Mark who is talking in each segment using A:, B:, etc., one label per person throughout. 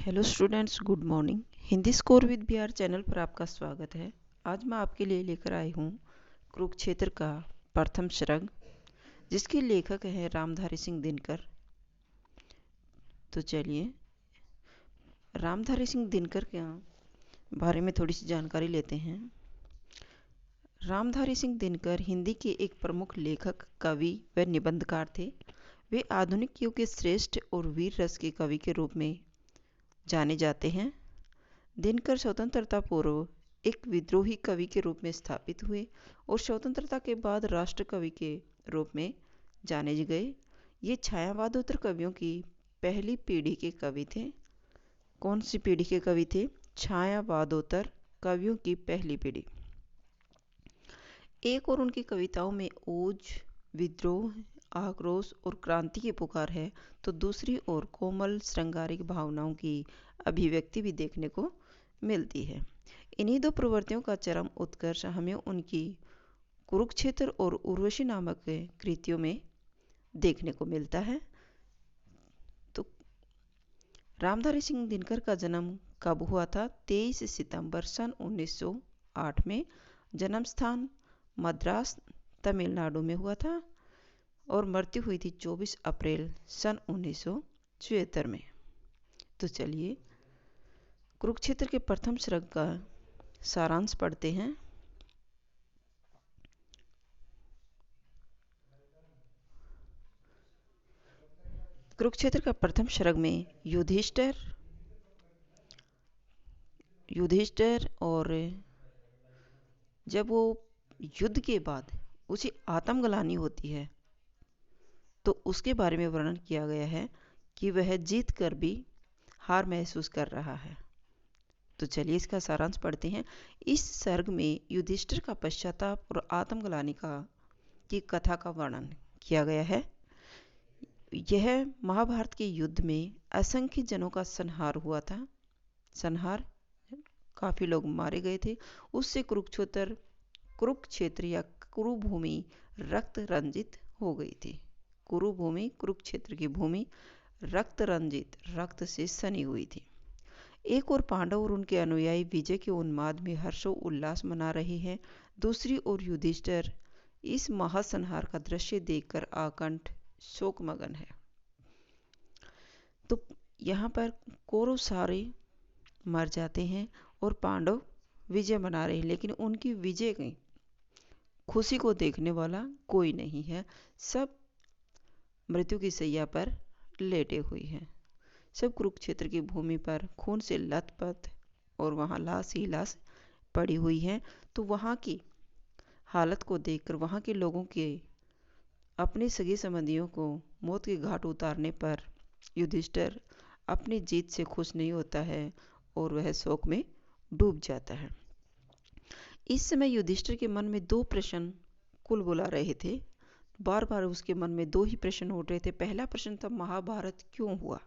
A: Hello students, good morning. Hindi score with Bihar channel पर आपका स्वागत है। आज मैं आपके लिए लेकर आई हूँ कुरुक्षेत्र का प्रथम सर्ग, जिसके लेखक हैं रामधारी सिंह दिनकर। तो चलिए रामधारी सिंह दिनकर के बारे में थोड़ी सी जानकारी लेते हैं। रामधारी सिंह दिनकर हिंदी के एक प्रमुख लेखक, कवि व निबंधकार थे। वे आधुनिक युग के श्रेष्ठ और वीर रस के कवि के रूप में जाने जाते हैं। दिनकर स्वतंत्रता पूर्व एक विद्रोही कवि के रूप में स्थापित हुए और स्वतंत्रता के बाद राष्ट्र कवि के रूप में जाने गए। ये छायावादोत्तर कवियों की पहली पीढ़ी के कवि थे। कौन सी पीढ़ी के कवि थे? छायावादोत्तर कवियों की पहली पीढ़ी। एक और उनकी कविताओं में ओज, विद्रोह, आक्रोश और क्रांति की पुकार है, तो दूसरी ओर कोमल श्रृंगारिक भावनाओं की अभिव्यक्ति भी देखने को मिलती है। इन्हीं दो प्रवृत्तियों का चरम उत्कर्ष हमें उनकी कुरुक्षेत्र और उर्वशी नामक कृतियों में देखने को मिलता है। तो रामधारी सिंह दिनकर का जन्म कब हुआ था? 23 सितंबर सन 1908 में। जन्म स्थान मद्रास, तमिलनाडु में हुआ था और मृत्यु हुई थी 24 अप्रैल सन 1976 में। तो चलिए कुरुक्षेत्र के प्रथम सर्ग का सारांश पढ़ते हैं। कुरुक्षेत्र का प्रथम सर्ग में युधिष्ठिर और जब वो युद्ध के बाद उसे आत्मग्लानि होती है तो उसके बारे में वर्णन किया गया है कि वह जीत कर भी हार महसूस कर रहा है। तो चलिए इसका सारांश पढ़ते हैं। इस सर्ग में युधिष्ठिर का पश्चाताप और आत्मग्लानि की कथा का वर्णन किया गया है। यह महाभारत के युद्ध में असंख्य जनों का संहार हुआ था। संहार, काफी लोग मारे गए थे। उससे कुरुक्षेत्र या कुरुभूमि रक्त रंजित हो गई थी। कुरुभूमि, कुरुक्षेत्र की भूमि रक्त रंजित, रक्त से सनी हुई थी। एक और पांडव और उनके अनुयायी विजय के उन्माद में हर्षो उल्लास मना रहे हैं। दूसरी ओर युधिष्ठिर इस महासंहार का दृश्य देखकर आकंठ शोकमगन है। तो यहाँ पर कौरव सारे मर जाते हैं और पांडव विजय मना रहे हैं, लेकिन उनकी विजय की खुशी को देखने वाला कोई नहीं है। सब मृत्यु की शैया पर लेटे हुए हैं। सब कुरुक्षेत्र की भूमि पर खून से लथपथ और वहां लाश ही लाश पड़ी हुई है। तो वहां की हालत को देखकर वहां के लोगों के अपने सगे संबंधियों को मौत के घाट उतारने पर युधिष्ठिर अपनी जीत से खुश नहीं होता है और वह शोक में डूब जाता है। इस समय युधिष्ठिर के मन में दो प्रश्न कुल बुला रहे थे। बार बार उसके मन में दो ही प्रश्न उठ रहे थे। पहला प्रश्न था महाभारत क्यों हुआ,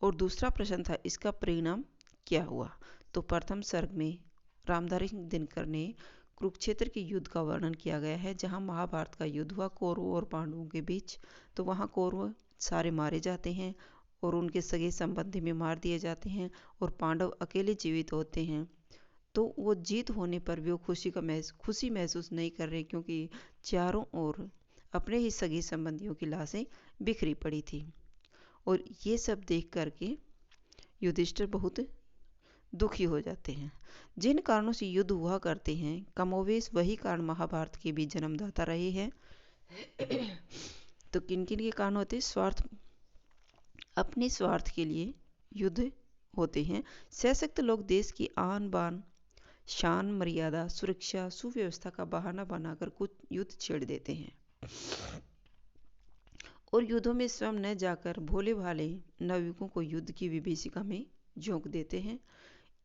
A: और दूसरा प्रश्न था इसका परिणाम क्या हुआ। तो प्रथम सर्ग में रामधारी सिंह दिनकर ने कुरुक्षेत्र के युद्ध का वर्णन किया गया है, जहां महाभारत का युद्ध हुआ कौरवों और पांडवों के बीच। तो वहां कौरव सारे मारे जाते हैं और उनके सगे संबंधी में मार दिए जाते हैं और पांडव अकेले जीवित होते हैं। तो वो जीत होने पर भी वो खुशी महसूस नहीं कर रहे, क्योंकि चारों ओर अपने ही सगे संबंधियों की लाशें बिखरी पड़ी थी। और ये सब देख करके युधिष्ठिर बहुत दुखी हो जाते हैं। जिन कारणों से युद्ध हुआ करते हैं, कमोवेश वही कारण महाभारत के भी जन्मदाता रहे हैं। तो किन किन के कारण होते हैं? अपने स्वार्थ के लिए युद्ध होते हैं। सशक्त लोग देश की आन बान, शान, मर्यादा, सुरक्षा, सुव्यवस्था का बहाना बनाकर कुछ युद्ध छेड़ देते हैं और युद्धों में स्वयं न जाकर भोले भाले नवयुवकों को युद्ध की विभीषिका में झोंक देते हैं।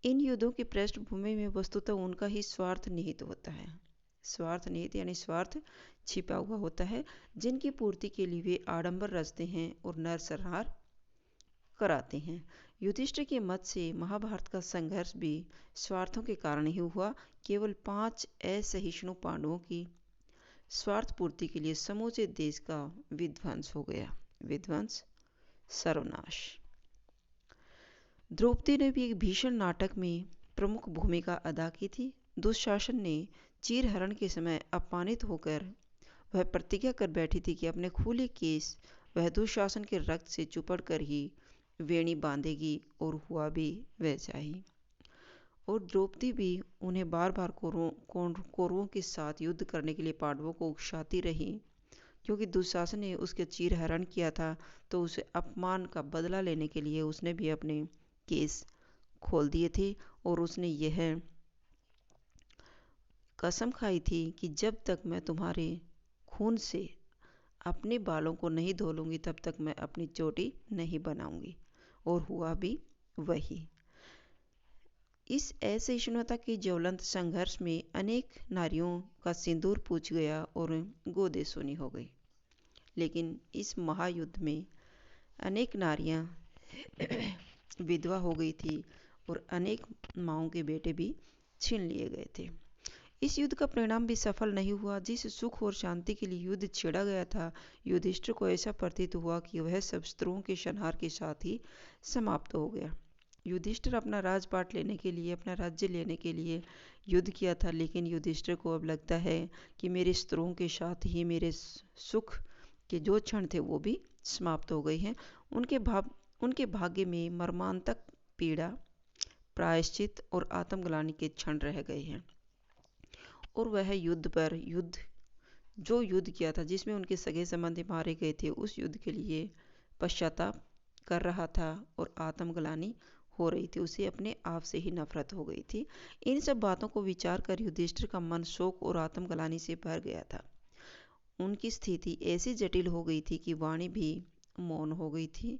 A: इन युद्धों की पृष्ठभूमि में वस्तुतः उनका ही स्वार्थ निहित होता है। स्वार्थ निहित यानी स्वार्थ छिपा हुआ होता है, जिनकी पूर्ति के लिए वे आडंबर रचते हैं और नरसंहार कराते हैं। युधिष्ठिर के मत से महाभारत का संघर्ष भी स्वार्थों के कारण ही हुआ। केवल 5 असहिष्णु पांडवों की स्वार्थ पूर्ति के लिए समूचे देश का विध्वंस हो गया। विध्वंस, सर्वनाश। द्रौपदी ने भी एक भीषण नाटक में प्रमुख भूमिका अदा की थी। दुशासन ने चीरहरण के समय अपमानित होकर वह प्रतिज्ञा कर बैठी थी कि अपने खुले केस वह दुशासन के रक्त से चुपड़ कर ही वेणी बांधेगी, और हुआ भी वैसा ही। और द्रौपदी भी उन्हें बार बार कौरवों के साथ युद्ध करने के लिए पांडवों को उकसाती रही, क्योंकि दुशासन ने उसके चीरहरण किया था। तो उसे अपमान का बदला लेने के लिए उसने भी अपने केस खोल दिए थे, और उसने यह कसम खाई थी कि जब तक मैं तुम्हारे खून से अपने बालों को नहीं धो लूंगी तब तक मैं अपनी चोटी नहीं बनाऊंगी, और हुआ भी वही। इस असहिष्णुता के ज्वलंत संघर्ष में अनेक नारियों का सिंदूर पूछ गया और गोदे सोनी हो गई। लेकिन इस महायुद्ध में अनेक नारियां विधवा हो गई थी और अनेक माओं के बेटे भी छीन लिए गए थे। इस युद्ध का परिणाम भी सफल नहीं हुआ। जिस सुख और शांति के लिए युद्ध छेड़ा गया था, युधिष्ठिर को ऐसा प्रतीत हुआ कि वह सब शत्रुओं के संहार के साथ ही समाप्त हो गया। युधिष्ठिर अपना राजपाट लेने के लिए, अपना राज्य लेने के लिए युद्ध किया था, लेकिन युधिष्ठिर को अब लगता है कि मेरे शत्रुओं के साथ ही मेरे सुख के जो क्षण थे वो भी समाप्त हो गए हैं। उनके भाग्य में मर्मांतक पीड़ा, प्रायश्चित और आत्मग्लानि के क्षण रह गए हैं, और वह जो युद्ध किया था, जिसमें उनके सगे संबंधी मारे गए थे, उस युद्ध के लिए पश्चाताप कर रहा था और आत्मग्लानि हो रही थी। उसे अपने आप से ही नफरत हो गई थी। इन सब बातों को विचार कर युधिष्ठिर का मन शोक और आत्मग्लानि से भर गया था। उनकी स्थिति ऐसी जटिल हो गई थी कि वाणी भी मौन हो गई थी।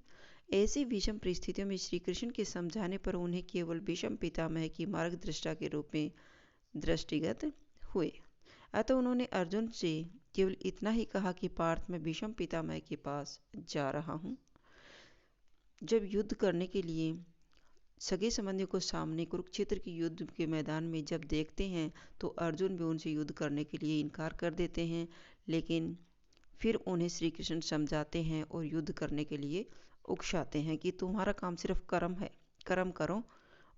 A: ऐसी विषम परिस्थितियों में श्री कृष्ण के समझाने पर उन्हें केवल भीष्म पितामह की मार्गदृष्टा के रूप में दृष्टिगत हुए। अतः उन्होंने अर्जुन से केवल इतना ही कहा कि पार्थ, मैं भीष्म पितामह के पास जा रहा हूँ। जब युद्ध करने के लिए सगे संबंधियों को सामने कुरुक्षेत्र के युद्ध के मैदान में जब देखते हैं, तो अर्जुन भी उनसे युद्ध करने के लिए इनकार कर देते हैं, लेकिन फिर उन्हें श्री कृष्ण समझाते हैं और युद्ध करने के लिए उकसाते हैं कि तुम्हारा काम सिर्फ कर्म है, कर्म करो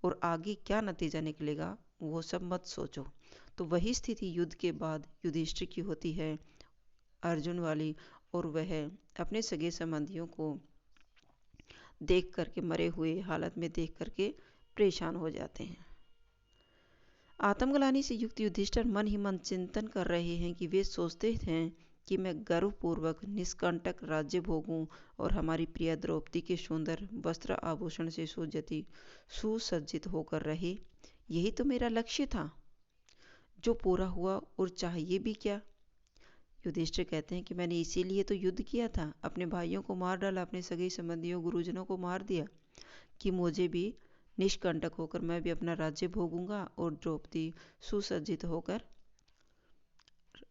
A: और आगे क्या नतीजा निकलेगा वो सब मत सोचो। तो वही स्थिति युद्ध के बाद युधिष्ठिर की होती है, अर्जुन वाली, और वह अपने सगे संबंधियों को देख करके, मरे हुए हालत में देख करके परेशान हो जाते हैं। आत्मग्लानि से युक्त युधिष्ठिर मन ही मन चिंतन कर रहे हैं कि वे सोचते हैं कि मैं गर्वपूर्वक निष्कंटक राज्य भोगूं और हमारी प्रिय द्रौपदी के सुंदर वस्त्र आभूषण से सुसज्जित होकर रहे। यही तो मेरा लक्ष्य था, जो पूरा हुआ, और चाहिए भी क्या। युधिष्ठिर कहते हैं कि मैंने इसीलिए तो युद्ध किया था, अपने भाइयों को मार डाला, अपने सगे संबंधियों गुरुजनों को मार दिया, कि मुझे भी निष्कंटक होकर मैं भी अपना राज्य भोगूंगा और द्रौपदी सुसज्जित होकर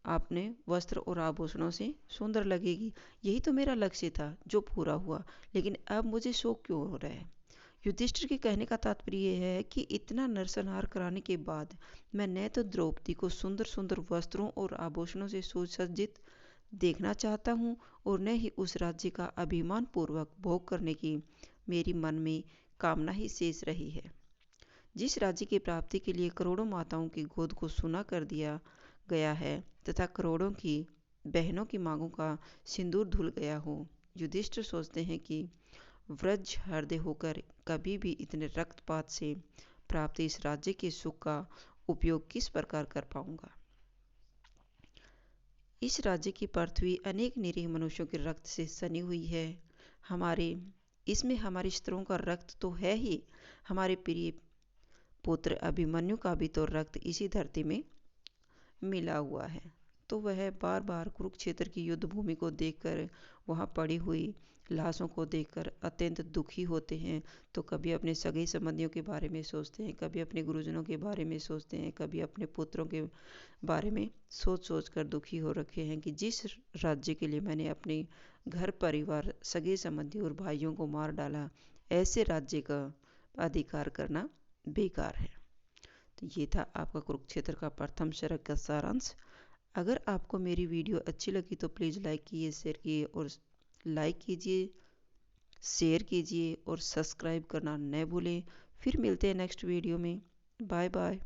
A: अपने वस्त्र और आभूषणों से सुंदर लगेगी। यही तो मेरा लक्ष्य था, जो पूरा हुआ, लेकिन अब मुझे शोक क्यों हो रहा है। युधिष्ठिर के कहने का तात्पर्य यह है कि इतना नरसंहार कराने के बाद मैं न तो द्रौपदी को सुंदर सुंदर वस्त्रों और आभूषणों से सुसज्जित देखना चाहता हूँ, और न ही उस राज्य का अभिमान पूर्वक भोग करने की मेरी मन में कामना ही शेष रही है। जिस राज्य की प्राप्ति के लिए करोड़ों माताओं की गोद को सुना कर दिया गया है तथा करोड़ों की बहनों की मांगों का सिंदूर धुल गया हो, युधिष्ठिर सोचते हैं कि वज्र हृदय होकर कभी भी इतने रक्तपात से प्राप्त इस राज्य के सुख का उपयोग किस प्रकार कर पाऊंगा। इस राज्य की पृथ्वी अनेक निरीह मनुष्यों के रक्त से सनी हुई है। इसमें हमारे शत्रुओं का रक्त तो है ही, हमारे प्रिय पुत्र अभिमन्यु का भी तो रक्त इसी धरती में मिला हुआ है। तो वह बार बार कुरुक्षेत्र की युद्ध भूमि को देखकर, वहां पड़ी हुई लाशों को देखकर अत्यंत दुखी होते हैं। तो कभी अपने सगे संबंधियों के बारे में सोचते हैं, कभी अपने गुरुजनों के बारे में सोचते हैं, कभी अपने पुत्रों के बारे में सोच सोच कर दुखी हो रखे हैं कि जिस राज्य के लिए मैंने अपने घर परिवार, सगे संबंधी और भाइयों को मार डाला, ऐसे राज्य का अधिकार करना बेकार है। तो ये था आपका कुरुक्षेत्र का प्रथम सर्ग का सारांश। अगर आपको मेरी वीडियो अच्छी लगी तो प्लीज़ लाइक कीजिए, शेयर कीजिए और लाइक कीजिए, शेयर कीजिए और सब्सक्राइब करना न भूलें। फिर मिलते हैं नेक्स्ट वीडियो में। Bye bye.